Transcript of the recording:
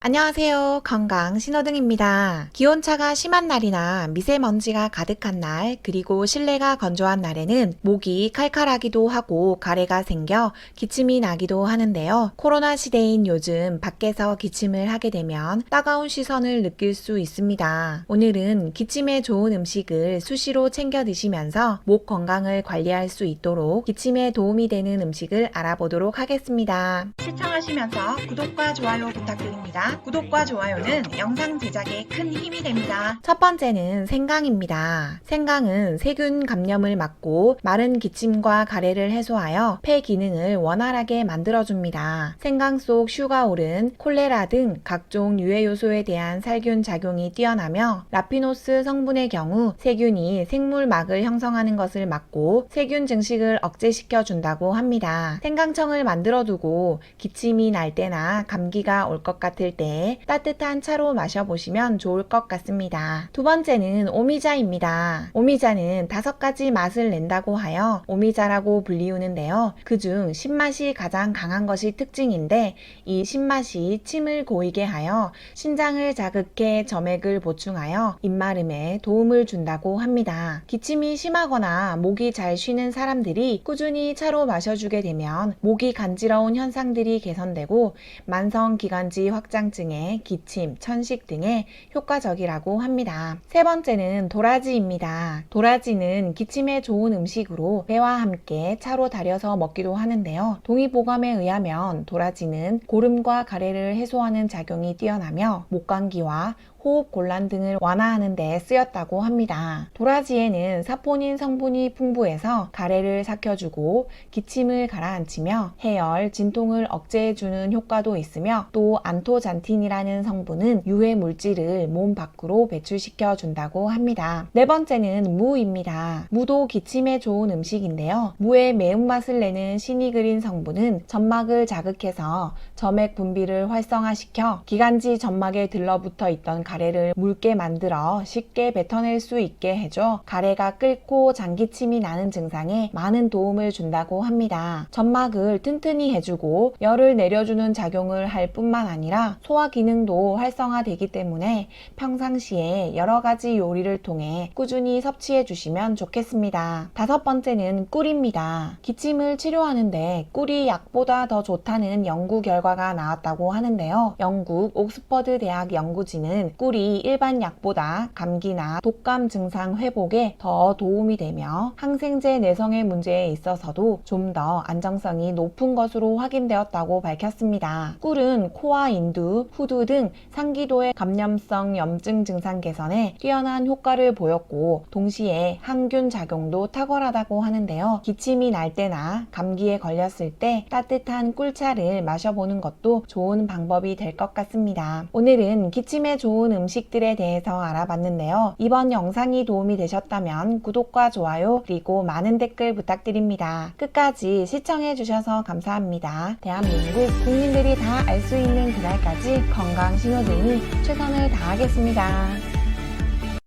안녕하세요. 건강 신호등입니다. 기온차가 심한 날이나 미세먼지가 가득한 날, 그리고 실내가 건조한 날에는 목이 칼칼하기도 하고 가래가 생겨 기침이 나기도 하는데요. 코로나 시대인 요즘 밖에서 기침을 하게 되면 따가운 시선을 느낄 수 있습니다. 오늘은 기침에 좋은 음식을 수시로 챙겨 드시면서 목 건강을 관리할 수 있도록 기침에 도움이 되는 음식을 알아보도록 하겠습니다. 시청하시면서 구독과 좋아요 부탁드립니다. 구독과 좋아요는 영상 제작에 큰 힘이 됩니다. 첫 번째는 생강입니다. 생강은 세균 감염을 막고 마른 기침과 가래를 해소하여 폐 기능을 원활하게 만들어줍니다. 생강 속 슈가올은 콜레라 등 각종 유해 요소에 대한 살균 작용이 뛰어나며 라피노스 성분의 경우 세균이 생물막을 형성하는 것을 막고 세균 증식을 억제시켜 준다고 합니다. 생강청을 만들어두고 기침이 날 때나 감기가 올 것 같을 때 따뜻한 차로 마셔보시면 좋을 것 같습니다. 두 번째는 오미자입니다. 오미자는 5가지 맛을 낸다고 하여 오미자라고 불리우는데요. 그중 신맛이 가장 강한 것이 특징인데 이 신맛이 침을 고이게 하여 신장을 자극해 점액을 보충하여 입마름에 도움을 준다고 합니다. 기침이 심하거나 목이 잘 쉬는 사람들이 꾸준히 차로 마셔주게 되면 목이 간지러운 현상들이 개선되고 만성기관지 확장증에 기침, 천식 등에 효과적이라고 합니다. 세 번째는 도라지입니다. 도라지는 기침에 좋은 음식으로 배와 함께 차로 달여서 먹기도 하는데요. 동의보감에 의하면 도라지는 고름과 가래를 해소하는 작용이 뛰어나며 목감기와 호흡 곤란 등을 완화하는 데 쓰였다고 합니다. 도라지에는 사포닌 성분이 풍부해서 가래를 삭혀주고 기침을 가라앉히며 해열, 진통을 억제해주는 효과도 있으며 또 안토잔틴이라는 성분은 유해 물질을 몸 밖으로 배출시켜 준다고 합니다. 네 번째는 무입니다. 무도 기침에 좋은 음식인데요. 무의 매운맛을 내는 시니그린 성분은 점막을 자극해서 점액 분비를 활성화시켜 기관지 점막에 들러붙어 있던 가래를 묽게 만들어 쉽게 뱉어낼 수 있게 해줘 가래가 끓고 장기침이 나는 증상에 많은 도움을 준다고 합니다. 점막을 튼튼히 해주고 열을 내려주는 작용을 할 뿐만 아니라 소화 기능도 활성화되기 때문에 평상시에 여러 가지 요리를 통해 꾸준히 섭취해 주시면 좋겠습니다. 다섯 번째는 꿀입니다. 기침을 치료하는데 꿀이 약보다 더 좋다는 연구 결과가 나왔다고 하는데요. 영국 옥스퍼드 대학 연구진은 꿀이 일반 약보다 감기나 독감 증상 회복에 더 도움이 되며 항생제 내성의 문제에 있어서도 좀 더 안정성이 높은 것으로 확인되었다고 밝혔습니다. 꿀은 코와 인두, 후두 등 상기도의 감염성 염증 증상 개선에 뛰어난 효과를 보였고 동시에 항균 작용도 탁월하다고 하는데요. 기침이 날 때나 감기에 걸렸을 때 따뜻한 꿀차를 마셔보는 것도 좋은 방법이 될 것 같습니다. 오늘은 기침에 좋은 음식들에 대해서 알아봤는데요. 이번 영상이 도움이 되셨다면 구독과 좋아요 그리고 많은 댓글 부탁드립니다. 끝까지 시청해주셔서 감사합니다. 대한민국 국민들이 다 알 수 있는 그날까지 건강 신호등이 최선을 다하겠습니다.